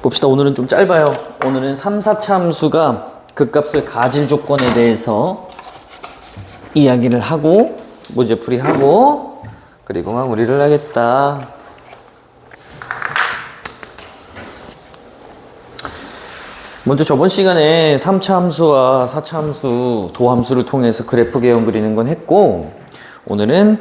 봅시다. 오늘은 좀 짧아요. 오늘은 3, 4차 함수가 극값을 가질 조건에 대해서 이야기를 하고 문제풀이하고 그리고 마무리를 하겠다. 먼저 저번 시간에 3차 함수와 4차 함수, 도함수를 통해서 그래프 개형 그리는 건 했고, 오늘은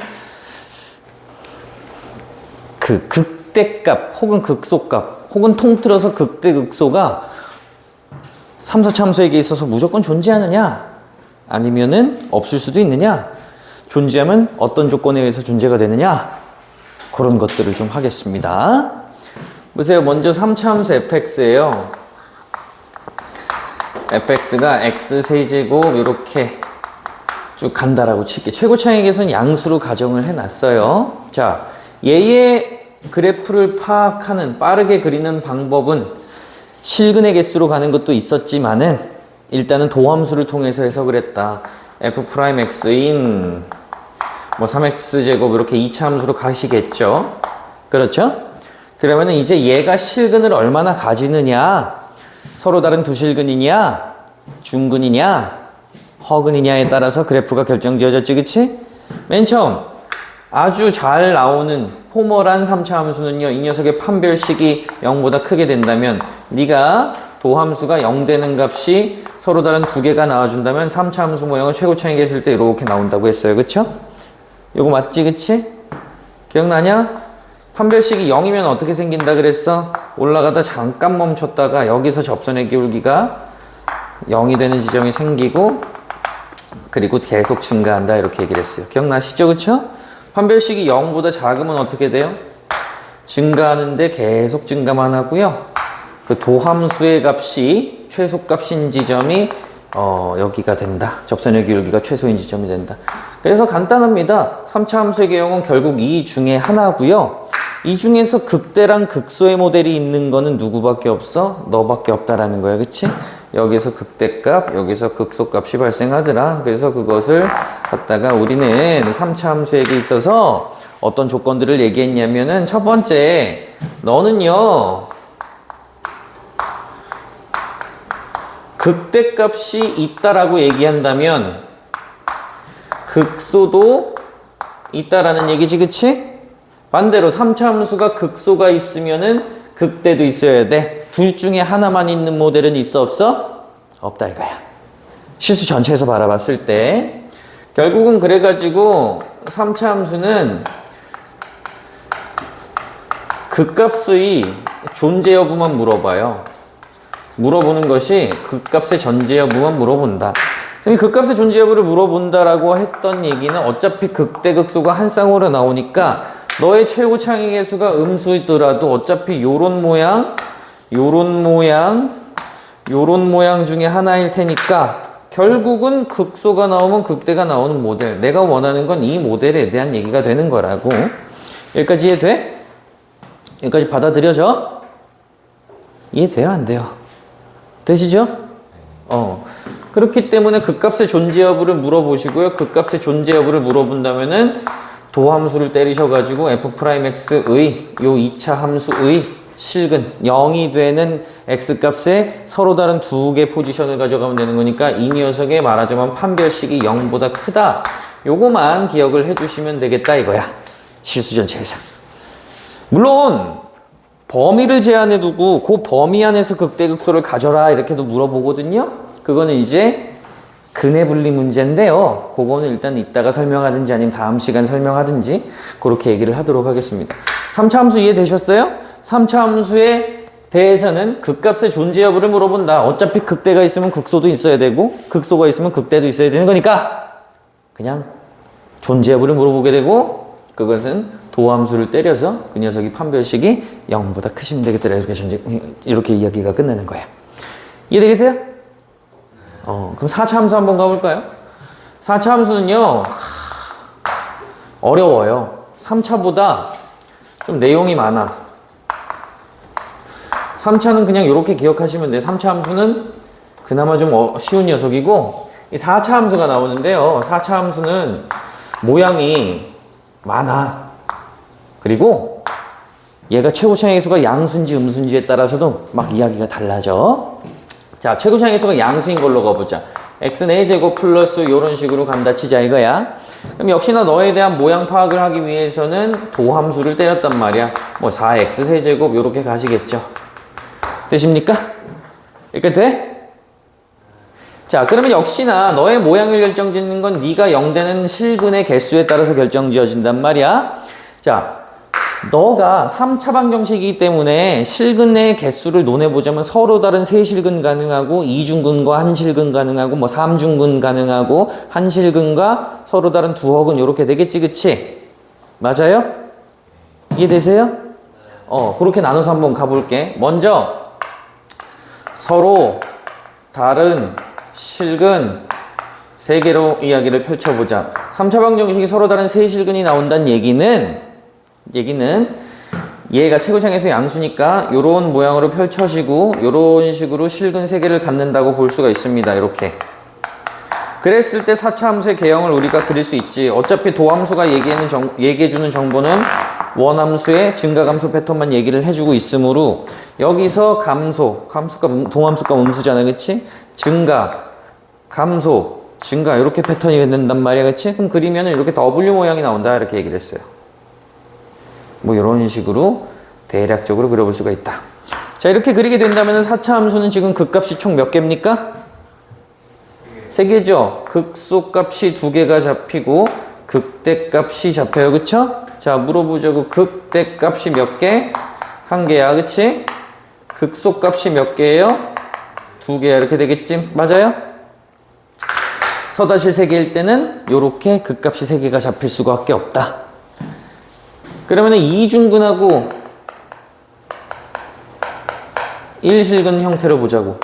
그 극대값 혹은 극소값 혹은 통틀어서 극대 극소가 3, 4차 함수에게 있어서 무조건 존재하느냐 아니면은 없을 수도 있느냐, 존재하면 어떤 조건에 의해서 존재가 되느냐, 그런 것들을 좀 하겠습니다. 보세요. 먼저 3차 함수 fx예요. fx가 x 세제곱 이렇게 쭉 간다라고 칠게. 최고차익에서는 양수로 가정을 해놨어요. 자, 얘의 그래프를 파악하는, 빠르게 그리는 방법은 실근의 개수로 가는 것도 있었지만은 일단은 도함수를 통해서 해석을 했다. f'x인 뭐 3x제곱 이렇게 2차 함수로 가시겠죠. 그렇죠? 그러면은 이제 얘가 실근을 얼마나 가지느냐, 서로 다른 두 실근이냐, 중근이냐, 허근이냐에 따라서 그래프가 결정지어졌지, 그치? 맨 처음 아주 잘 나오는 포멀한 3차 함수는요, 이 녀석의 판별식이 0보다 크게 된다면, 네가 도함수가 0 되는 값이 서로 다른 두 개가 나와준다면 3차 함수 모형은 최고차익이 했을 때 이렇게 나온다고 했어요. 그쵸? 요거 맞지, 그치? 기억나냐? 판별식이 0이면 어떻게 생긴다 그랬어? 올라가다 잠깐 멈췄다가 여기서 접선의 기울기가 0이 되는 지점이 생기고 그리고 계속 증가한다, 이렇게 얘기를 했어요. 기억나시죠? 그쵸? 판별식이 0보다 작으면 어떻게 돼요? 증가하는데 계속 증가만 하고요. 그 도함수의 값이 최소값인 지점이 여기가 된다. 접선의 기울기가 최소인 지점이 된다. 그래서 간단합니다. 3차 함수의 개형은 결국 이 중에 하나고요. 이 중에서 극대랑 극소의 모델이 있는 거는 누구밖에 없어? 너밖에 없다라는 거야. 그치? 여기서 극대값, 여기서 극소값이 발생하더라. 그래서 그것을 갖다가 우리는 3차 함수에게 있어서 어떤 조건들을 얘기했냐면은, 첫 번째, 너는요 극대값이 있다라고 얘기한다면 극소도 있다라는 얘기지, 그치? 반대로 3차 함수가 극소가 있으면은 극대도 있어야 돼. 둘 중에 하나만 있는 모델은 있어, 없어? 없다 이거야. 실수 전체에서 바라봤을 때. 결국은 그래가지고 3차 함수는 극값의 존재 여부만 물어봐요. 물어보는 것이 극값의 존재 여부만 물어본다. 극값의 존재 여부를 물어본다라고 했던 얘기는 어차피 극대 극소가 한 쌍으로 나오니까 너의 최고 창의 개수가 음수이더라도 어차피 요런 모양, 요런 모양, 요런 모양 중에 하나일 테니까 결국은 극소가 나오면 극대가 나오는 모델, 내가 원하는 건 이 모델에 대한 얘기가 되는 거라고. 여기까지 이해돼? 여기까지 받아들여져? 이해돼요? 안 돼요? 되시죠? 그렇기 때문에 극값의 존재 여부를 물어보시고요. 극값의 존재 여부를 물어본다면은 도함수를 때리셔가지고 f'x의 요 2차 함수의 실근 0이 되는 x값에 서로 다른 두 개 포지션을 가져가면 되는 거니까 이 녀석의 말하자면 판별식이 0보다 크다. 요거만 기억을 해주시면 되겠다 이거야. 실수 전체에서. 물론 범위를 제한해 두고 그 범위 안에서 극대극소를 가져라 이렇게도 물어보거든요. 그거는 이제 근해 분리 문제인데요. 그거는 일단 이따가 설명하든지 아니면 다음 시간 설명하든지 그렇게 얘기를 하도록 하겠습니다. 3차 함수 이해되셨어요? 3차 함수에 대해서는 극값의 존재 여부를 물어본다. 어차피 극대가 있으면 극소도 있어야 되고 극소가 있으면 극대도 있어야 되는 거니까 그냥 존재 여부를 물어보게 되고, 그것은 도함수를 때려서 그 녀석이 판별식이 0보다 크시면 되겠더라. 이렇게 이야기가 끝나는 거야. 이해되겠어요? 그럼 4차 함수 한번 가볼까요? 4차 함수는요, 어려워요. 3차보다 좀 내용이 많아. 3차는 그냥 이렇게 기억하시면 돼요. 3차 함수는 그나마 좀 쉬운 녀석이고, 이 4차 함수가 나오는데요. 4차 함수는 모양이 많아. 그리고 얘가 최고차항의 수가 양수인지 음수인지에 따라서도 막 이야기가 달라져. 자, 최고차항의 수가 양수인 걸로 가보자. x는 a제곱 플러스 이런 식으로 간다 치자 이거야. 그럼 역시나 너에 대한 모양 파악을 하기 위해서는 도함수를 때렸단 말이야. 뭐 4x 세제곱 이렇게 가시겠죠. 되십니까? 이렇게 돼? 자, 그러면 역시나 너의 모양을 결정짓는 건 네가 0되는 실근의 개수에 따라서 결정지어진단 말이야. 자, 너가 3차 방정식이기 때문에 실근의 개수를 논해보자면 서로 다른 세실근 가능하고 2중근과 한실근 가능하고 뭐 3중근 가능하고 한실근과 서로 다른 두허근 이렇게 되겠지, 그치? 맞아요? 이해되세요? 그렇게 나눠서 한번 가볼게. 먼저 서로 다른 실근 3개로 이야기를 펼쳐보자. 3차 방정식이 서로 다른 세실근이 나온다는 얘기는 얘가 최고차항에서 양수니까 요런 모양으로 펼쳐지고 요런 식으로 실근 3개를 갖는다고 볼 수가 있습니다. 이렇게. 그랬을 때 4차 함수의 개형을 우리가 그릴 수 있지. 어차피 도함수가 얘기해주는 정보는 원함수의 증가감소 패턴만 얘기를 해주고 있으므로 여기서 감소가 동함수가 음수잖아, 그치? 증가, 감소, 증가 이렇게 패턴이 된단 말이야, 그치? 그럼 그리면 이렇게 W 모양이 나온다 이렇게 얘기를 했어요. 뭐 이런 식으로 대략적으로 그려볼 수가 있다. 자, 이렇게 그리게 된다면 4차 함수는 지금 극값이 총 몇 개입니까? 3개죠. 극소값이 2개가 잡히고 극대값이 잡혀요. 그쵸? 자, 물어보자고. 극대값이 몇 개? 1개야. 그치? 극소값이 몇 개예요? 2개야. 이렇게 되겠지? 맞아요? 서다실 3개일 때는 이렇게 극값이 3개가 잡힐 수밖에 없다. 그러면 2중근하고 1실근 형태로 보자고.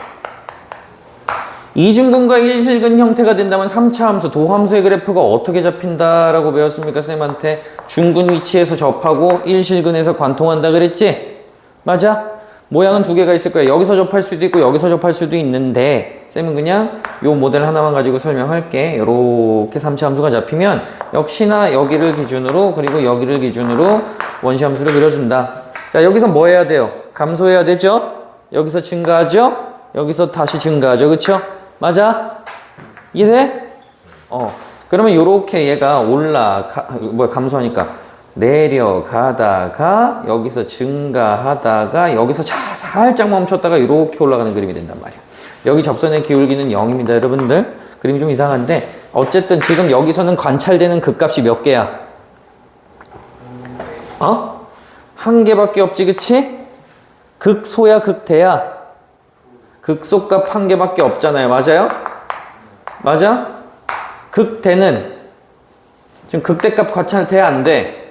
2중근과 1실근 형태가 된다면 3차 함수, 도함수의 그래프가 어떻게 잡힌다라고 배웠습니까? 쌤한테 중근 위치에서 접하고 1실근에서 관통한다 그랬지? 맞아? 모양은 2개가 있을 거야. 여기서 접할 수도 있고 여기서 접할 수도 있는데 쌤은 그냥 요 모델 하나만 가지고 설명할게. 이렇게 3차 함수가 잡히면 역시나 여기를 기준으로 그리고 여기를 기준으로 원시 함수를 그려준다. 자, 여기서 뭐 해야 돼요? 감소해야 되죠? 여기서 증가하죠? 여기서 다시 증가하죠. 그쵸? 맞아? 이해돼? 그러면 요렇게 얘가 감소하니까 내려가다가 여기서 증가하다가 여기서 살짝 멈췄다가 이렇게 올라가는 그림이 된단 말이야. 여기 접선의 기울기는 0입니다, 여러분들. 그림이 좀 이상한데 어쨌든 지금 여기서는 관찰되는 극값이 몇 개야? 1개밖에 없지, 그치? 극소야, 극대야? 극소값 1개밖에 없잖아요. 맞아요? 맞아? 극대는 지금 극대값 관찰돼야 안 돼?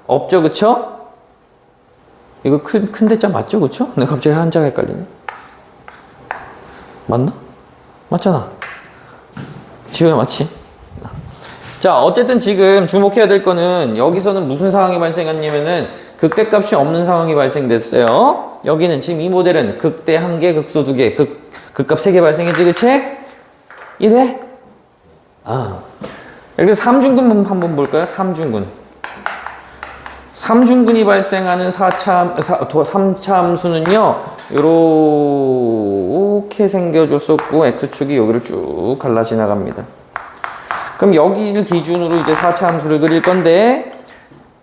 없죠, 그쵸? 이거 큰 대자 맞죠, 그쵸? 내가 갑자기 한자가 헷갈리네. 맞나? 맞잖아. 지호야, 맞지? 자, 어쨌든 지금 주목해야 될 거는 여기서는 무슨 상황이 발생했냐면은 극대값이 없는 상황이 발생됐어요. 여기는 지금 이 모델은 극대 1개, 극소 2개, 극값 3개 발생했지, 그치? 이해? 그래서 3중근 한번 볼까요? 3중근. 3중근이 발생하는 3차 함수는요, 요렇게 생겨줬었고, X축이 여기를 쭉 갈라 지나갑니다. 그럼 여기를 기준으로 이제 4차 함수를 그릴 건데,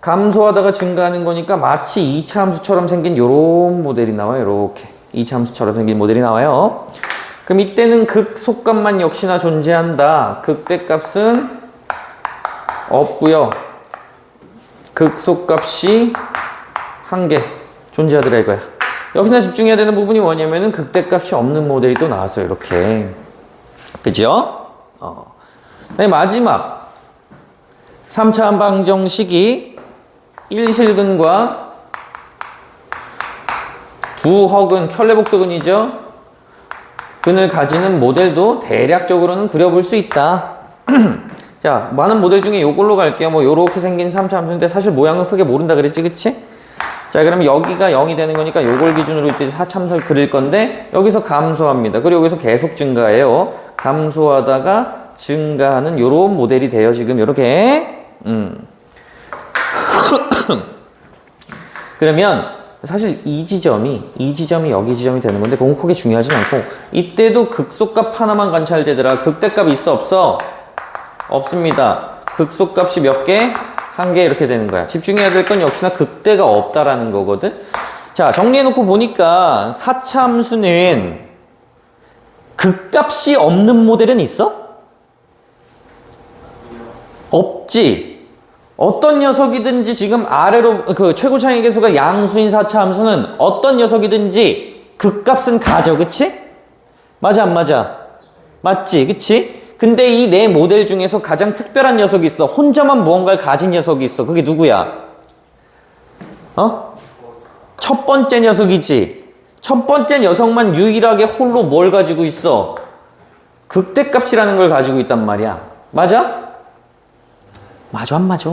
감소하다가 증가하는 거니까 마치 2차 함수처럼 생긴 요런 모델이 나와요. 요렇게. 2차 함수처럼 생긴 모델이 나와요. 그럼 이때는 극소값만 역시나 존재한다. 극대값은 없고요. 극소값이 1개 존재하더라 이거야. 여기서 집중해야 되는 부분이 뭐냐면은 극대값이 없는 모델이 또 나왔어요. 이렇게. 그죠? 네, 마지막 3차 방정식이 1실근과 두허근, 켤레복소근이죠. 근을 가지는 모델도 대략적으로는 그려볼 수 있다. 자, 많은 모델 중에 요걸로 갈게요. 뭐 요렇게 생긴 3차 함수인데 사실 모양은 크게 모른다 그랬지, 그치? 자, 그러면 여기가 0이 되는 거니까 요걸 기준으로 이제 4차 함수를 그릴 건데 여기서 감소합니다. 그리고 여기서 계속 증가해요. 감소하다가 증가하는 요런 모델이 돼요. 지금 요렇게. 그러면 사실 이 지점이 여기 지점이 되는 건데 그건 크게 중요하진 않고 이때도 극소값 하나만 관찰되더라. 극대값 있어 없어? 없습니다. 극소값이 몇 개? 한 개 이렇게 되는 거야. 집중해야 될 건 역시나 극대가 없다라는 거거든. 자, 정리해놓고 보니까 4차 함수는 극값이 없는 모델은 있어? 없지. 어떤 녀석이든지 지금 아래로 그 최고차이 계수가 양수인 4차 함수는 어떤 녀석이든지 극값은 가져. 그치? 맞아 안 맞아? 맞지? 그치? 근데 이 네 모델 중에서 가장 특별한 녀석이 있어. 혼자만 무언가를 가진 녀석이 있어. 그게 누구야? 첫 번째 녀석이지. 첫 번째 녀석만 유일하게 홀로 뭘 가지고 있어? 극대값이라는 걸 가지고 있단 말이야. 맞아? 맞아 안 맞아?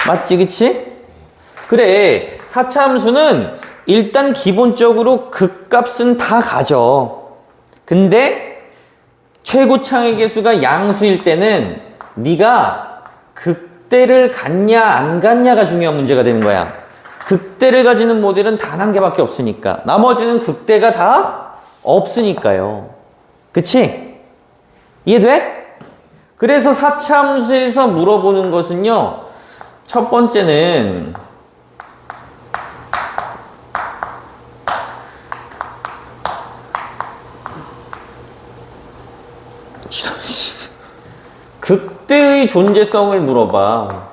맞지 그치? 그래 4차 함수는 일단 기본적으로 극값은 다 가져. 근데 최고차의 계수가 양수일 때는 네가 극대를 갖냐 안 갖냐가 중요한 문제가 되는 거야. 극대를 가지는 모델은 단 한 개밖에 없으니까. 나머지는 극대가 다 없으니까요. 그치? 이해돼? 그래서 4차 함수에서 물어보는 것은요. 첫 번째는 극대의 존재성을 물어봐.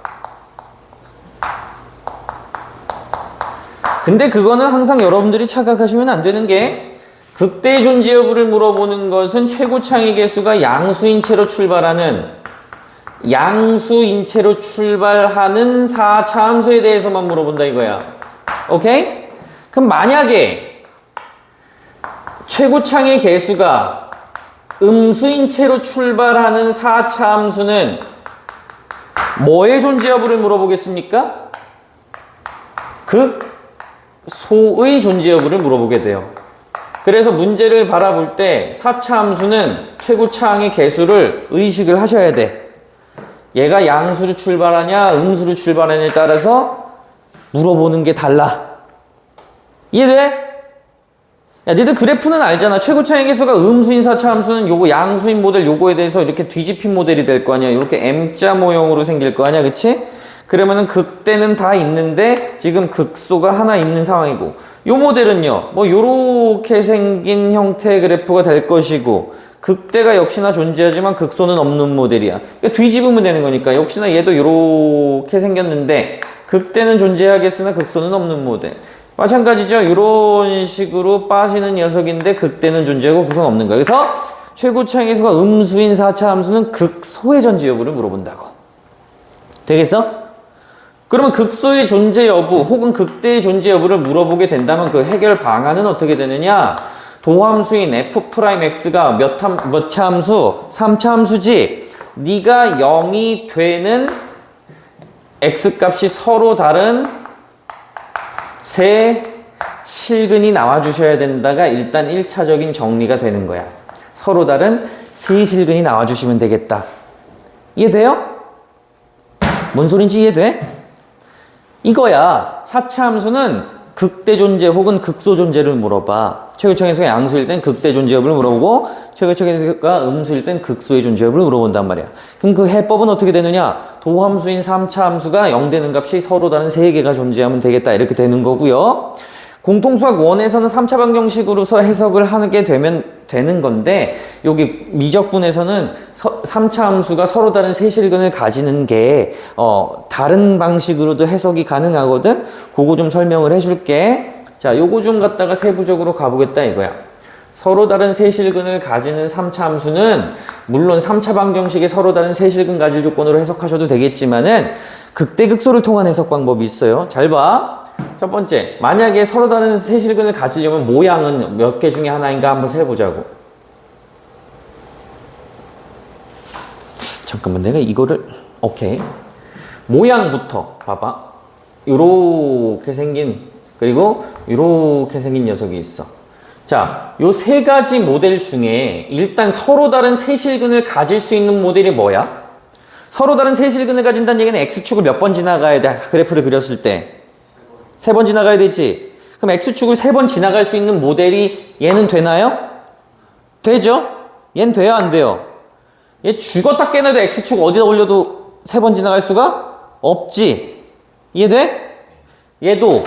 근데 그거는 항상 여러분들이 착각하시면 안 되는 게 극대의 존재 여부를 물어보는 것은 최고차의 계수가 양수인 채로 출발하는 4차 함수에 대해서만 물어본다 이거야. 오케이? 그럼 만약에 최고차의 계수가 음수인 채로 출발하는 4차 함수는 뭐의 존재 여부를 물어보겠습니까? 극소의 존재 여부를 물어보게 돼요. 그래서 문제를 바라볼 때 4차 함수는 최고차항의 계수를 의식을 하셔야 돼. 얘가 양수로 출발하냐 음수로 출발하냐에 따라서 물어보는 게 달라. 이해돼? 야, 니들 그래프는 알잖아. 최고차의 계수가 음수인 4차 함수는 요거 양수인 모델 요거에 대해서 이렇게 뒤집힌 모델이 될 거 아니야. 이렇게 M자 모형으로 생길 거 아니야. 그치? 그러면은 극대는 다 있는데 지금 극소가 하나 있는 상황이고 요 모델은요. 뭐 요렇게 생긴 형태의 그래프가 될 것이고 극대가 역시나 존재하지만 극소는 없는 모델이야. 그러니까 뒤집으면 되는 거니까 역시나 얘도 요렇게 생겼는데 극대는 존재하겠으나 극소는 없는 모델. 마찬가지죠. 이런 식으로 빠지는 녀석인데 극대는 존재하고 극소는 없는 거야. 그래서 최고차의 계수가 음수인 4차 함수는 극소의 존재 여부를 물어본다고. 되겠어? 그러면 극소의 존재 여부 혹은 극대의 존재 여부를 물어보게 된다면 그 해결 방안은 어떻게 되느냐? 도함수인 f'x가 몇 차 함수? 3차 함수지. 네가 0이 되는 x값이 서로 다른 세 실근이 나와주셔야 된다가 일단 1차적인 정리가 되는 거야. 서로 다른 세 실근이 나와주시면 되겠다. 이해돼요? 뭔 소린지 이해돼? 이거야. 4차 함수는 극대 존재 혹은 극소 존재를 물어봐. 최고차계수가 양수일 땐 극대 존재 여부를 물어보고 최고차계수가 음수일 땐 극소의 존재 여부를 물어본단 말이야. 그럼 그 해법은 어떻게 되느냐? 도함수인 3차 함수가 0 되는 값이 서로 다른 3개가 존재하면 되겠다. 이렇게 되는 거고요. 공통수학 1에서는 3차 방정식으로서 해석을 하게 되면 되는 건데 여기 미적분에서는 3차 함수가 서로 다른 세실근을 가지는 게 다른 방식으로도 해석이 가능하거든. 그거 좀 설명을 해줄게. 자, 요거 좀 갖다가 세부적으로 가보겠다 이거야. 서로 다른 세실근을 가지는 3차 함수는 물론 3차 방정식에 서로 다른 세실근 가질 조건으로 해석하셔도 되겠지만은 극대극소를 통한 해석 방법이 있어요. 잘 봐. 첫 번째, 만약에 서로 다른 세실근을 가지려면 모양은 몇 개 중에 하나인가 한번 세보자고. 잠깐만, 내가 이거를 오케이. 모양부터 봐봐. 요렇게 생긴, 그리고 요렇게 생긴 녀석이 있어. 자, 요 세 가지 모델 중에 일단 서로 다른 세실근을 가질 수 있는 모델이 뭐야? 서로 다른 세실근을 가진다는 얘기는 x축을 몇 번 지나가야 돼? 그래프를 그렸을 때 세 번 지나가야 되지. 그럼 X축을 세 번 지나갈 수 있는 모델이 얘는 되나요? 되죠? 얘는 돼요, 안 돼요? 얘 죽었다 깨나도 X축 어디다 올려도 세 번 지나갈 수가 없지. 이해돼? 얘도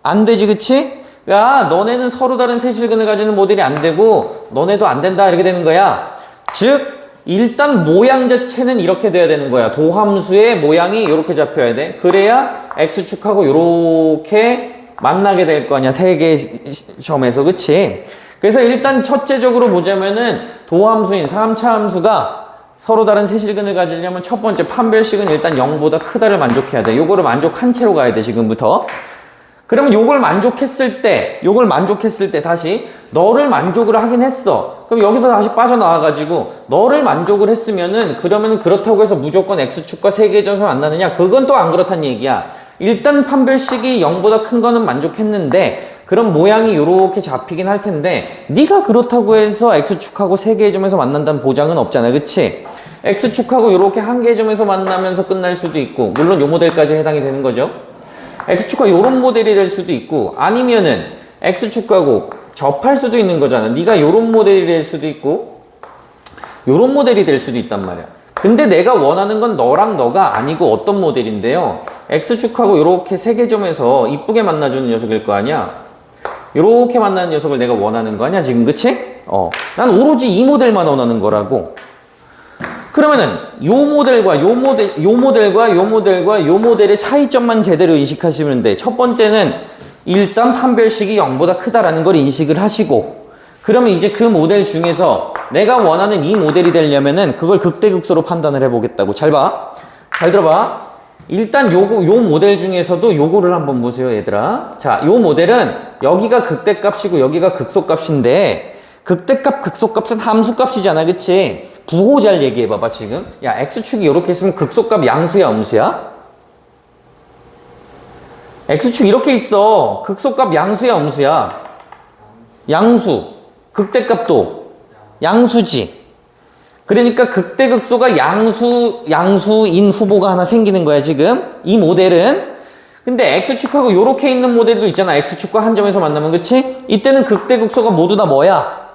안 되지, 그치? 야, 너네는 서로 다른 세실근을 가지는 모델이 안 되고 너네도 안 된다 이렇게 되는 거야. 즉 일단 모양 자체는 이렇게 돼야 되는 거야. 도함수의 모양이 이렇게 잡혀야 돼. 그래야 X축하고 이렇게 만나게 될 거 아니야. 세 개의 점에서, 그치? 그래서 일단 첫째적으로 보자면은 도함수인 3차 함수가 서로 다른 세실근을 가지려면 첫 번째 판별식은 일단 0보다 크다를 만족해야 돼. 요거를 만족한 채로 가야 돼, 지금부터. 그러면 요걸 만족했을 때 다시 너를 만족을 하긴 했어. 그럼 여기서 다시 빠져나와가지고 너를 만족을 했으면은 그러면은 그렇다고 해서 무조건 X축과 세 개의 점에서 만나느냐? 그건 또 안 그렇다는 얘기야. 일단 판별식이 0보다 큰 거는 만족했는데 그럼 모양이 이렇게 잡히긴 할 텐데 네가 그렇다고 해서 X축하고 세 개의 점에서 만난다는 보장은 없잖아, 그치? X축하고 이렇게 한 개의 점에서 만나면서 끝날 수도 있고, 물론 요 모델까지 해당이 되는 거죠. X축과 요런 모델이 될 수도 있고, 아니면은 X축하고 접할 수도 있는 거잖아. 네가 요런 모델이 될 수도 있고 요런 모델이 될 수도 있단 말이야. 근데 내가 원하는 건 너랑 너가 아니고 어떤 모델인데요, X축하고 요렇게 세 개 점에서 이쁘게 만나주는 녀석일 거 아니야. 요렇게 만나는 녀석을 내가 원하는 거 아니야 지금, 그치? 난 오로지 이 모델만 원하는 거라고. 그러면은 요 모델과 요 모델과 요 모델의 차이점만 제대로 인식하시면 돼. 첫 번째는 일단 판별식이 0보다 크다라는 걸 인식을 하시고, 그러면 이제 그 모델 중에서 내가 원하는 이 모델이 되려면은 그걸 극대극소로 판단을 해보겠다고. 잘 봐. 잘 들어봐. 일단 요 모델 중에서도 요거를 한번 보세요, 얘들아. 자, 요 모델은 여기가 극대값이고 여기가 극소값인데, 극대값, 극소값은 함수값이잖아, 그치? 부호 잘 얘기해봐봐, 지금. 야, X축이 이렇게 있으면 극소값 양수야, 음수야? X축 이렇게 있어. 극소값 양수야, 음수야? 양수. 극대값도 양수지. 그러니까 극대극소가 양수인 후보가 하나 생기는 거야, 지금. 이 모델은. 근데 X축하고 요렇게 있는 모델도 있잖아. X축과 한 점에서 만나면, 그치? 이때는 극대극소가 모두 다 뭐야?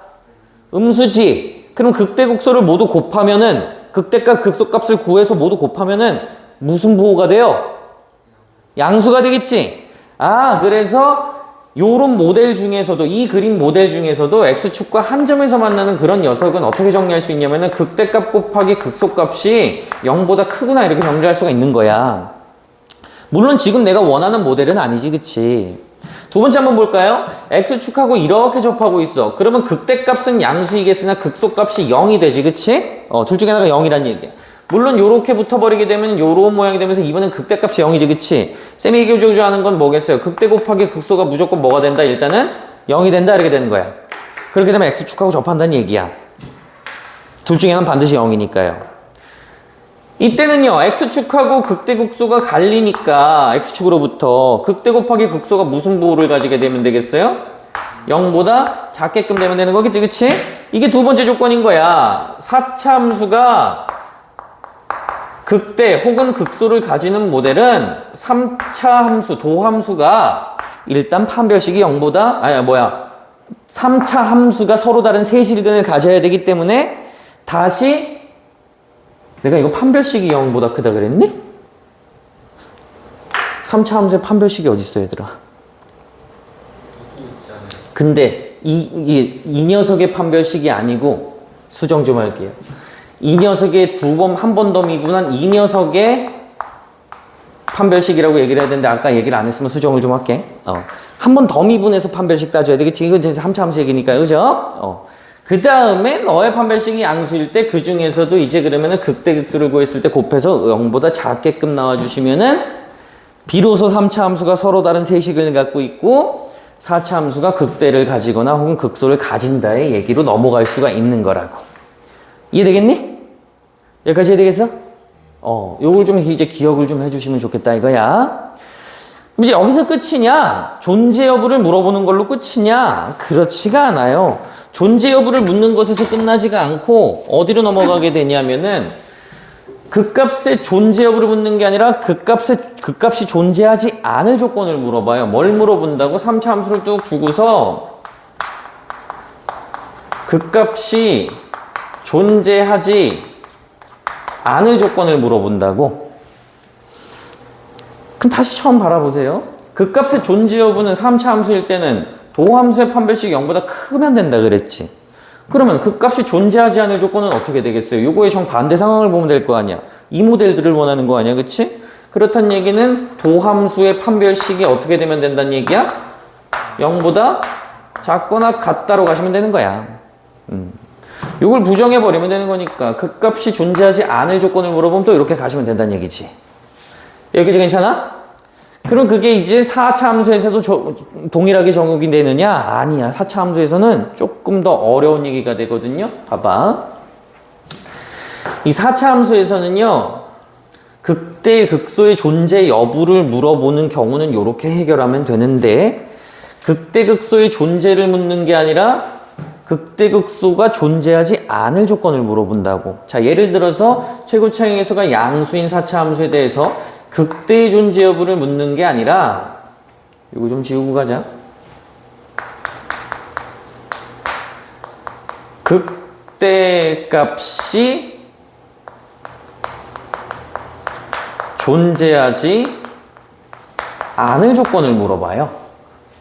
음수지. 그럼 극대극소를 모두 곱하면은, 극대값, 극소값을 구해서 모두 곱하면은 무슨 부호가 돼요? 양수가 되겠지? 아, 그래서 요런 모델 중에서도, 이 그림 모델 중에서도 X축과 한 점에서 만나는 그런 녀석은 어떻게 정리할 수 있냐면은 극대값 곱하기 극소값이 0보다 크구나 이렇게 정리할 수가 있는 거야. 물론 지금 내가 원하는 모델은 아니지, 그치? 두 번째 한번 볼까요? X축하고 이렇게 접하고 있어. 그러면 극대값은 양수이겠으나 극소값이 0이 되지, 그치? 둘 중에 하나가 0이란 얘기야. 물론 요렇게 붙어버리게 되면 요런 모양이 되면서 이번엔 극대값이 0이지, 그치? 쌤이 얘기해주고 하는 건 뭐겠어요? 극대 곱하기 극소가 무조건 뭐가 된다? 일단은 0이 된다 이렇게 되는 거야. 그렇게 되면 X축하고 접한다는 얘기야. 둘 중에 하나는 반드시 0이니까요. 이때는요, X축하고 극대 극소가 갈리니까 X축으로부터 극대 곱하기 극소가 무슨 부호를 가지게 되면 되겠어요? 0보다 작게끔 되면 되는 거겠지, 그치? 이게 두 번째 조건인 거야. 4차 함수가 극대 혹은 극소를 가지는 모델은 3차 함수, 도함수가 일단 판별식이 0보다, 3차 함수가 서로 다른 세실근을 가져야 되기 때문에 다시 내가 이거 판별식이 0보다 크다 그랬니? 3차 함수의 판별식이 어딨어, 얘들아? 근데 이 녀석의 판별식이 아니고, 수정 좀 할게요. 이 녀석의 한 번 더 미분한 이 녀석의 판별식이라고 얘기를 해야 되는데 아까 얘기를 안 했으면 수정을 좀 할게. 한 번 더 미분해서 판별식 따져야 되겠지. 이건 이제 3차 함수 얘기니까, 그죠? 그 다음에 너의 판별식이 양수일 때 그 중에서도 이제 그러면은 극대극소를 구했을 때 곱해서 0보다 작게끔 나와주시면은 비로소 3차 함수가 서로 다른 세식을 갖고 있고 4차 함수가 극대를 가지거나 혹은 극소를 가진다의 얘기로 넘어갈 수가 있는 거라고. 이해되겠니? 여기까지 해야되겠어? 요걸 좀 이제 기억을 좀 해주시면 좋겠다 이거야. 이제 여기서 끝이냐? 존재 여부를 물어보는 걸로 끝이냐? 그렇지가 않아요. 존재 여부를 묻는 것에서 끝나지가 않고 어디로 넘어가게 되냐면은 극값의 존재 여부를 묻는 게 아니라 극값이 존재하지 않을 조건을 물어봐요. 뭘 물어본다고? 3차 함수를 뚝 두고서 극값이 존재하지 않을 조건을 물어본다고? 그럼 다시 처음 바라보세요. 극값의 존재 여부는 3차 함수일 때는 도함수의 판별식이 0보다 크면 된다 그랬지. 그러면 극값이 존재하지 않을 조건은 어떻게 되겠어요? 요거의 정반대 상황을 보면 될 거 아니야. 이 모델들을 원하는 거 아니야, 그치? 그렇다는 얘기는 도함수의 판별식이 어떻게 되면 된다는 얘기야? 0보다 작거나 같다로 가시면 되는 거야. 요걸 부정해버리면 되는 거니까 극값이 존재하지 않을 조건을 물어보면 또 이렇게 가시면 된다는 얘기지. 여기까지 괜찮아? 그럼 그게 이제 4차 함수에서도 동일하게 적용이 되느냐? 아니야. 4차 함수에서는 조금 더 어려운 얘기가 되거든요. 봐봐. 이 4차 함수에서는요, 극대, 극소의 존재 여부를 물어보는 경우는 이렇게 해결하면 되는데, 극대, 극소의 존재를 묻는 게 아니라 극대, 극소가 존재하지 않을 조건을 물어본다고. 자, 예를 들어서 최고차항의 수가 양수인 4차 함수에 대해서 극대의 존재 여부를 묻는 게 아니라, 이거 좀 지우고 가자. 극대 값이 존재하지 않을 조건을 물어봐요.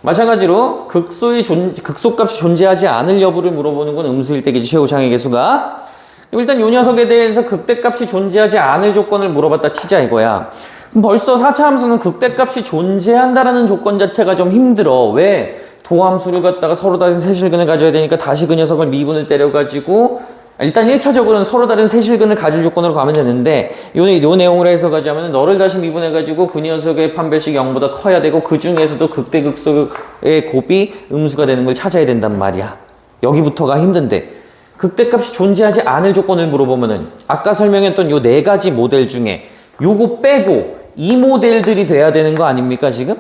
마찬가지로 극소값이 존재하지 않을 여부를 물어보는 건 음수일 때겠지, 최고차항의 개수가. 일단 이 녀석에 대해서 극대값이 존재하지 않을 조건을 물어봤다 치자 이거야. 그럼 벌써 4차 함수는 극대값이 존재한다라는 조건 자체가 좀 힘들어. 왜? 도함수를 갖다가 서로 다른 세실근을 가져야 되니까 다시 그 녀석을 미분을 때려가지고 일단 1차적으로는 서로 다른 세실근을 가질 조건으로 가면 되는데 요 내용으로 해서 가자면 너를 다시 미분해가지고 그 녀석의 판별식이 0보다 커야 되고 그 중에서도 극대 극소의 곱이 음수가 되는 걸 찾아야 된단 말이야. 여기부터가 힘든데 극대값이 존재하지 않을 조건을 물어보면은 아까 설명했던 요 4가지 모델 중에 요거 빼고 이 모델들이 돼야 되는 거 아닙니까 지금?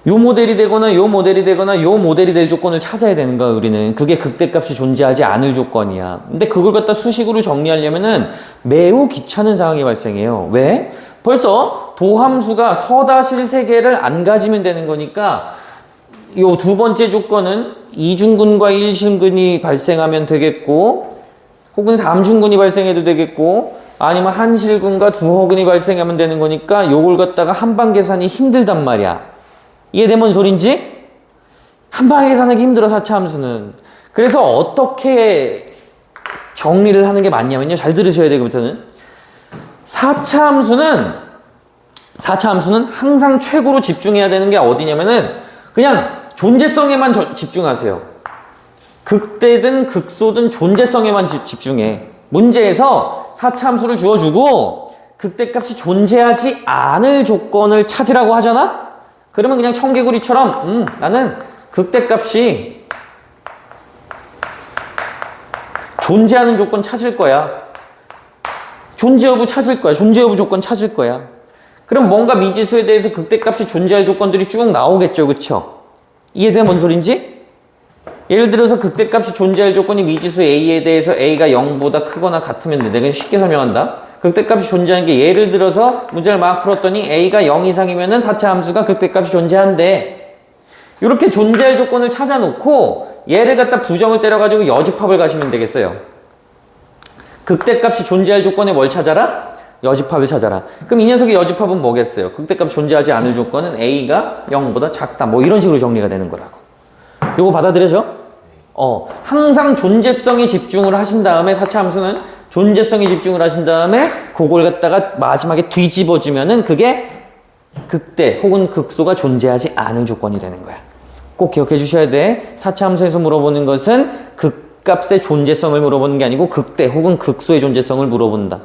요 모델이 되거나 요 모델이 되거나 요 모델이 될 조건을 찾아야 되는 거야 우리는. 그게 극대값이 존재하지 않을 조건이야. 근데 그걸 갖다 수식으로 정리하려면은 매우 귀찮은 상황이 발생해요. 왜? 벌써 도함수가 서다실 3개를 안 가지면 되는 거니까 요 두 번째 조건은 이중근과 일심근이 발생하면 되겠고 혹은 삼중근이 발생해도 되겠고 아니면 한실근과 두허근이 발생하면 되는 거니까 요걸 갖다가 한방 계산이 힘들단 말이야. 이해되면 소린지? 한방 계산하기 힘들어 4차 함수는. 그래서 어떻게 정리를 하는 게 맞냐면요. 잘 들으셔야 되거든요. 4차 함수는 항상 최고로 집중해야 되는 게 어디냐면은 그냥 존재성에만 집중하세요. 극대든 극소든 존재성에만 집중해. 문제에서 4차 함수를 주어주고 극대값이 존재하지 않을 조건을 찾으라고 하잖아? 그러면 그냥 청개구리처럼 나는 극대값이 존재하는 조건 찾을 거야. 존재 여부 찾을 거야. 존재 여부 조건 찾을 거야. 그럼 뭔가 미지수에 대해서 극대값이 존재할 조건들이 쭉 나오겠죠. 그쵸? 이해돼? 뭔 소린지? 예를 들어서 극대값이 존재할 조건이 미지수 A에 대해서 A가 0보다 크거나 같으면 돼. 내가 쉽게 설명한다. 극대값이 존재하는 게 예를 들어서 문제를 막 풀었더니 A가 0 이상이면은 4차 함수가 극대값이 존재한대. 이렇게 존재할 조건을 찾아놓고 얘를 갖다 부정을 때려가지고 여집합을 가시면 되겠어요. 극대값이 존재할 조건에 뭘 찾아라? 여집합을 찾아라. 그럼 이 녀석의 여집합은 뭐겠어요? 극대값이 존재하지 않을 조건은 A가 0보다 작다. 뭐 이런 식으로 정리가 되는 거라고. 요거 받아들여져? 항상 존재성에 집중을 하신 다음에 4차 함수는 존재성에 집중을 하신 다음에 그걸 갖다가 마지막에 뒤집어주면은 그게 극대 혹은 극소가 존재하지 않을 조건이 되는 거야. 꼭 기억해 주셔야 돼. 4차 함수에서 물어보는 것은 극값의 존재성을 물어보는 게 아니고 극대 혹은 극소의 존재성을 물어본다.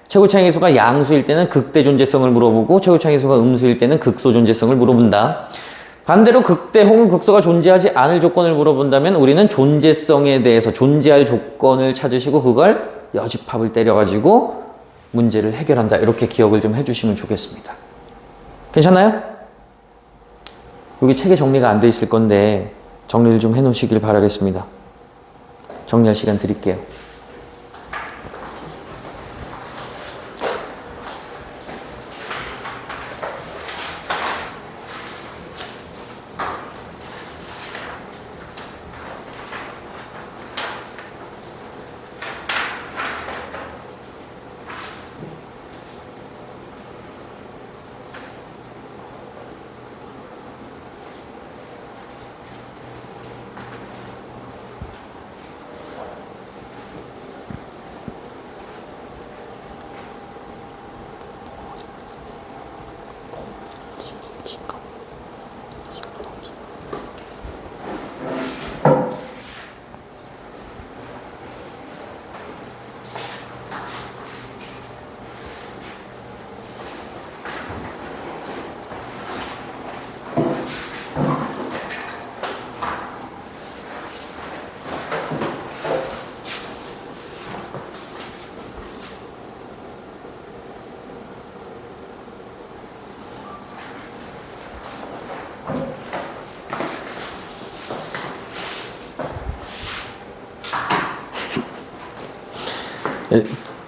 최고차항의 수가 양수일 때는 극대 존재성을 물어보고 최고차항의 수가 음수일 때는 극소 존재성을 물어본다. 반대로 극대 혹은 극소가 존재하지 않을 조건을 물어본다면 우리는 존재성에 대해서 존재할 조건을 찾으시고 그걸 여집합을 때려가지고 문제를 해결한다. 이렇게 기억을 좀 해주시면 좋겠습니다. 괜찮나요? 여기 책에 정리가 안 돼 있을 건데 정리를 좀 해놓으시길 바라겠습니다. 정리할 시간 드릴게요.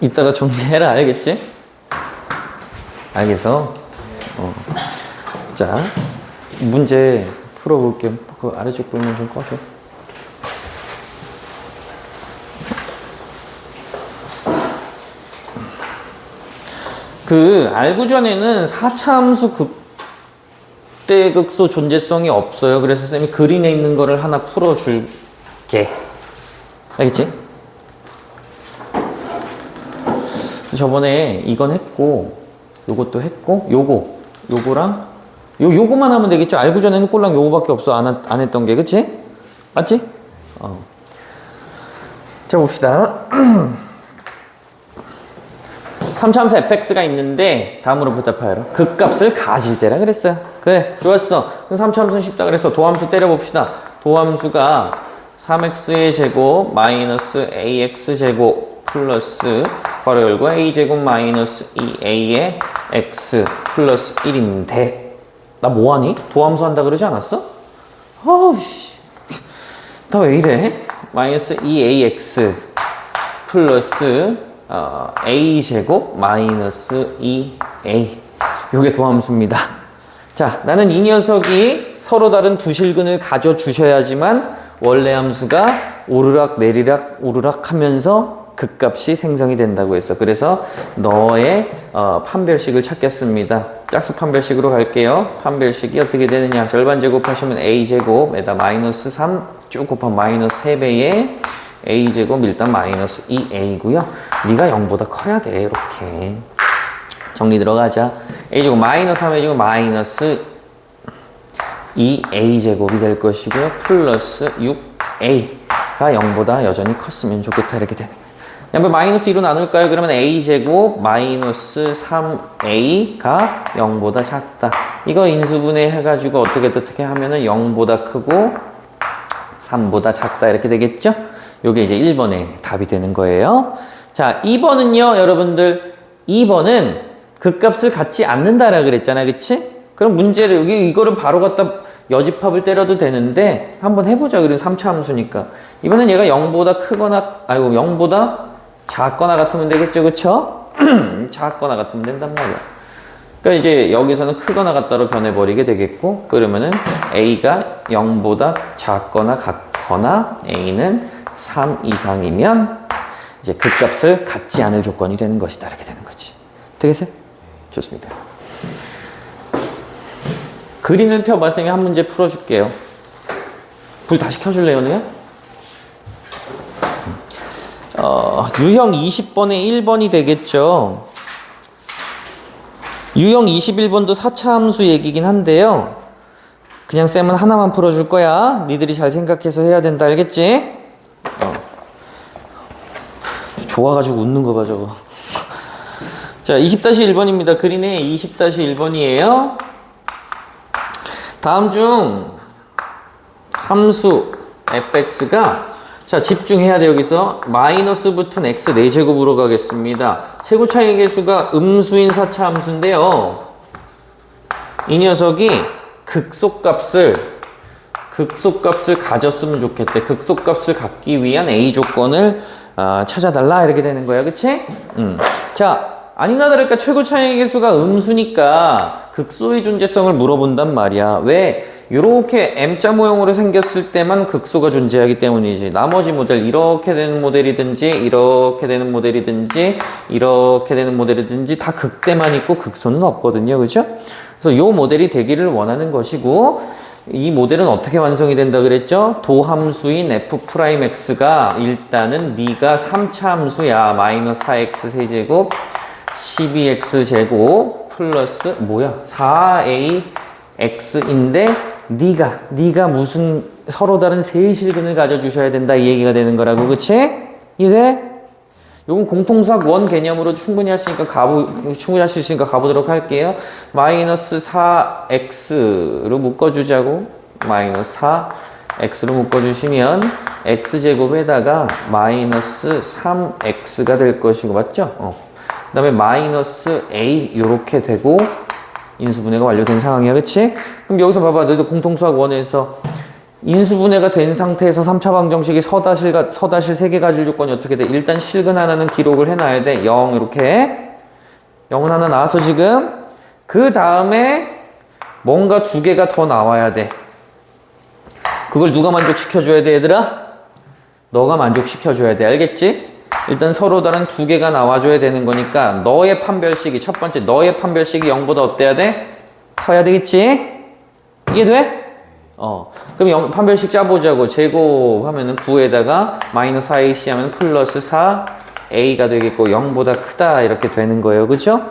이따가 정리해라, 알겠지? 알겠어? 자, 문제 풀어볼게요. 그 아래쪽 부분 좀 꺼줘. 그 알구전에는 4차 함수 극대극소 존재성이 없어요. 그래서 쌤이 그린에 있는 거를 하나 풀어줄게. 알겠지? 저번에 이건 했고, 요것도 했고, 요거랑 요거만 하면 되겠죠? 알구전에는 꼴랑 요거밖에 없어. 안 했던 게, 그치? 맞지? 자, 봅시다. 3차 함수 fx가 있는데 다음으로 보답하여라. 극값을 가질 때라 그랬어요. 그래, 좋았어. 그럼 3차 함수는 쉽다 그랬어. 도함수 때려봅시다. 도함수가 3x의 제곱 마이너스 ax 제곱 플러스 괄호 열고 a제곱 마이너스 2a의 x 플러스 1인데 나 뭐하니? 도함수 한다 그러지 않았어? 어우씨, 나 왜 이래? 마이너스 2ax 플러스 a제곱 마이너스 2a, 요게 도함수입니다. 자, 나는 이 녀석이 서로 다른 두 실근을 가져주셔야지만 원래 함수가 오르락 내리락 오르락 하면서 극값이 생성이 된다고 했어. 그래서 너의 판별식을 찾겠습니다. 짝수 판별식으로 갈게요. 판별식이 어떻게 되느냐, 절반 제곱하시면 a제곱에다 마이너스 3 쭉 곱하면 마이너스 3배의 a제곱 일단 마이너스 2a고요. 네가 0보다 커야 돼. 이렇게 정리 들어가자. a제곱 마이너스 3a제곱 마이너스 2a제곱이 될 것이고요. 플러스 6a가 0보다 여전히 컸으면 좋겠다. 이렇게 되는 거예요. 양변 마이너스 2로 나눌까요? 그러면 a제곱 마이너스 3a가 0보다 작다. 이거 인수분해 해가지고 어떻게 하면은 0보다 크고 3보다 작다. 이렇게 되겠죠? 요게 이제 1번의 답이 되는 거예요. 자, 2번은요, 여러분들, 2번은 극값을 갖지 않는다라 그랬잖아, 그치? 그럼 문제를, 여기 이거를 바로 갖다 여집합을 때려도 되는데, 한번 해보자. 그래서 3차 함수니까. 이번엔 얘가 0보다 크거나, 0보다 작거나 같으면 되겠죠, 그쵸? 작거나 같으면 된단 말이야. 그러니까 이제 여기서는 크거나 같다로 변해버리게 되겠고, 그러면은 a가 0보다 작거나 같거나 a는 3 이상이면 이제 극값을 갖지 않을 조건이 되는 것이다. 이렇게 되는 거지. 되겠어요? 좋습니다. 그림을 펴봤으니 한 문제 풀어줄게요. 불 다시 켜줄래요, 누야? 유형 20번에 1번이 되겠죠. 유형 21번도 4차 함수 얘기긴 한데요. 그냥 쌤은 하나만 풀어줄 거야. 니들이 잘 생각해서 해야 된다. 알겠지? 좋아가지고 웃는 거 봐, 저거. 자, 20-1번입니다. 그린에 20-1번이에요. 다음 중 함수 fx가, 자, 집중해야 돼. 여기서 마이너스 붙은 x 4제곱으로 가겠습니다. 최고차의 개수가 음수인 4차 함수인데요. 이 녀석이 극소값을 가졌으면 좋겠대. 극소값을 갖기 위한 a 조건을 찾아달라. 이렇게 되는 거야. 그치? 자, 아니나 다를까 최고차의 개수가 음수니까 극소의 존재성을 물어본단 말이야. 왜? 요렇게 M자 모형으로 생겼을 때만 극소가 존재하기 때문이지. 나머지 모델, 이렇게 되는 모델이든지 이렇게 되는 모델이든지 이렇게 되는 모델이든지 다 극대만 있고 극소는 없거든요. 그죠? 그래서 요 모델이 되기를 원하는 것이고, 이 모델은 어떻게 완성이 된다 그랬죠? 도함수인 f'x가 일단은 네가 3차 함수야. 마이너스 4x 세제곱 12x 제곱 플러스 뭐야? 4ax인데 네가 무슨 서로 다른 세 실근을 가져주셔야 된다, 이 얘기가 되는 거라고. 그치? 이해돼? 요건 공통수학 원 개념으로 충분히 할 수 있으니까 가보도록 할게요. 마이너스 4x로 묶어주자고. 마이너스 4x로 묶어주시면 x제곱에다가 마이너스 3x가 될 것이고, 맞죠? 그 다음에 마이너스 a 요렇게 되고 인수분해가 완료된 상황이야. 그치? 그럼 여기서 봐봐. 너희도 공통수학 원에서 인수분해가 된 상태에서 3차 방정식이 서다실 3개 가질 조건이 어떻게 돼? 일단 실근 하나는 기록을 해놔야 돼. 0 이렇게 0은 하나 나와서 지금 그 다음에 뭔가 2개가 더 나와야 돼. 그걸 누가 만족시켜줘야 돼 얘들아? 너가 만족시켜줘야 돼. 알겠지? 일단 서로 다른 2개가 나와줘야 되는 거니까 너의 판별식이 첫 번째 너의 판별식이 0보다 어때야 돼? 커야 되겠지? 이해돼? 그럼 판별식 짜보자고. 제곱하면은 9에다가 마이너스 4ac 하면 플러스 4a가 되겠고 0보다 크다 이렇게 되는 거예요. 그죠?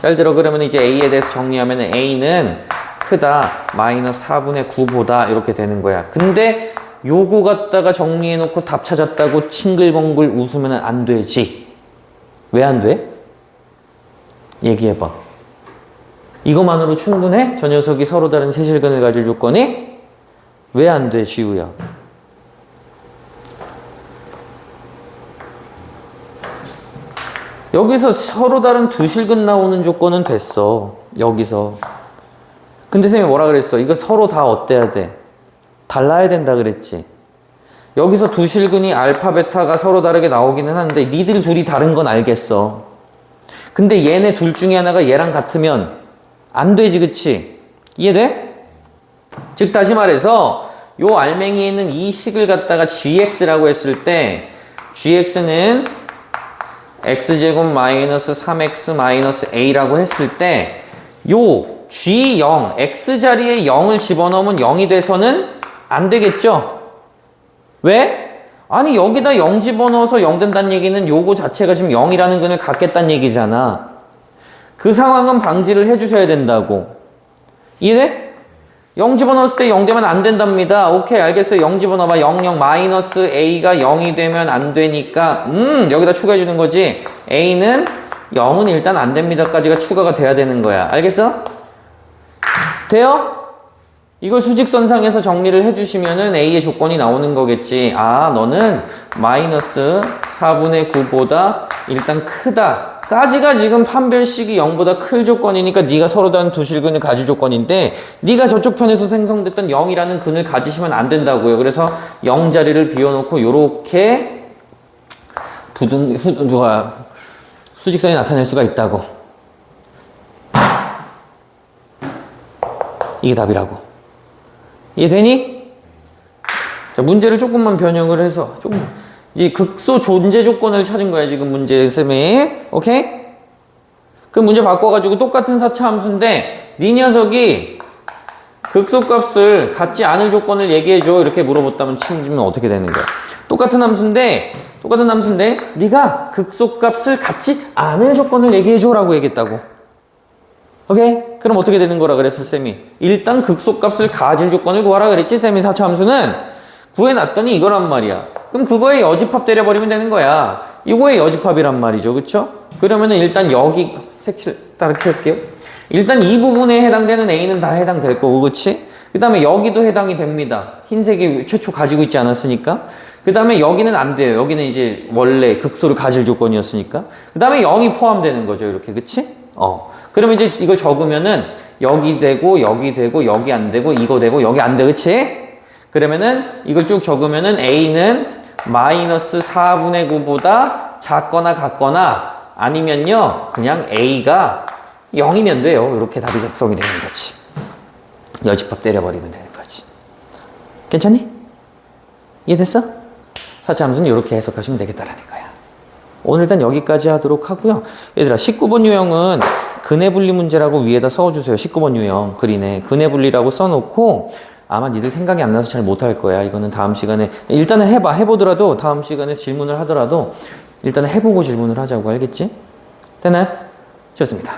잘 들어. 그러면 이제 a에 대해서 정리하면 a는 크다 마이너스 4분의 9보다 이렇게 되는 거야. 근데 요거 갖다가 정리해놓고 답 찾았다고 칭글벙글 웃으면 안 되지. 왜 안 돼? 얘기해봐. 이것만으로 충분해? 저 녀석이 서로 다른 세실근을 가질 조건이? 왜 안 돼, 지우야? 여기서 서로 다른 두 실근 나오는 조건은 됐어. 여기서. 근데 선생님이 뭐라 그랬어? 이거 서로 다 어때야 돼? 달라야 된다 그랬지. 여기서 두 실근이 알파, 베타가 서로 다르게 나오기는 하는데 니들 둘이 다른 건 알겠어. 근데 얘네 둘 중에 하나가 얘랑 같으면 안 되지, 그치? 이해돼? 즉 다시 말해서 요 알맹이에 있는 이 식을 갖다가 gx라고 했을 때 gx는 x제곱 마이너스 3x 마이너스 a라고 했을 때 요 g0, x자리에 0을 집어넣으면 0이 돼서는 안 되겠죠? 왜? 아니 여기다 0 집어넣어서 0 된다는 얘기는 요거 자체가 지금 0이라는 근을 갖겠다는 얘기잖아. 그 상황은 방지를 해주셔야 된다고. 이해돼? 0 집어넣었을 때 0 되면 안 된답니다. 오케이 알겠어요. 0 집어넣어봐. 0, 0 마이너스 a가 0이 되면 안 되니까 여기다 추가해 주는 거지. a는 0은 일단 안 됩니다까지가 추가가 돼야 되는 거야. 알겠어? 돼요? 이걸 수직선상에서 정리를 해주시면은 a의 조건이 나오는 거겠지. 아 너는 마이너스 4분의 9보다 일단 크다 까지가 지금 판별식이 0보다 클 조건이니까 네가 서로 다른 두 실근을 가질 조건인데 네가 저쪽 편에서 생성됐던 0이라는 근을 가지시면 안 된다고요. 그래서 0 자리를 비워놓고 요렇게 수직선이 나타낼 수가 있다고. 이게 답이라고. 이해되니? 자, 문제를 조금만 변형을 해서 조금 이 극소 존재 조건을 찾은 거야 지금 문제 쌤이. 오케이? 그럼 문제 바꿔가지고 똑같은 4차 함수인데 네 녀석이 극소값을 갖지 않을 조건을 얘기해줘 이렇게 물어봤다면 치면 어떻게 되는 거야? 똑같은 함수인데 네가 극소값을 갖지 않을 조건을 얘기해줘 라고 얘기했다고. 오케이? 그럼 어떻게 되는 거라 그랬어 쌤이? 일단 극소값을 가질 조건을 구하라 그랬지 쌤이 4차 함수는. 구해놨더니 이거란 말이야. 그럼 그거에 여집합 때려버리면 되는 거야. 이거의 여집합이란 말이죠. 그쵸? 그러면은 일단 여기 색칠 다르게 할게요. 일단 이 부분에 해당되는 a는 다 해당될 거고 그치? 그 다음에 여기도 해당이 됩니다. 흰색이 최초 가지고 있지 않았으니까. 그 다음에 여기는 안 돼요. 여기는 이제 원래 극소를 가질 조건이었으니까. 그 다음에 0이 포함되는 거죠. 이렇게 그치? 그러면 이제 이걸 적으면은 여기 되고 여기 되고 여기 안 되고 이거 되고 여기 안 돼. 그치? 그러면은 이걸 쭉 적으면은 a는 마이너스 4분의 9보다 작거나 같거나 아니면요 그냥 a가 0이면 돼요. 이렇게 답이 작성이 되는 거지. 여집합 때려버리면 되는 거지. 괜찮니? 이해됐어? 4차 함수는 이렇게 해석하시면 되겠다라는 거야. 오늘 일단 여기까지 하도록 하고요. 얘들아 19번 유형은 근해 분리 문제라고 위에다 써주세요. 19번 유형 그린에 근해 분리라고 써놓고 아마 니들 생각이 안 나서 잘 못할 거야. 이거는 다음 시간에 일단은 해보더라도 다음 시간에 질문을 하더라도 일단은 해보고 질문을 하자고. 알겠지? 됐나요? 좋습니다.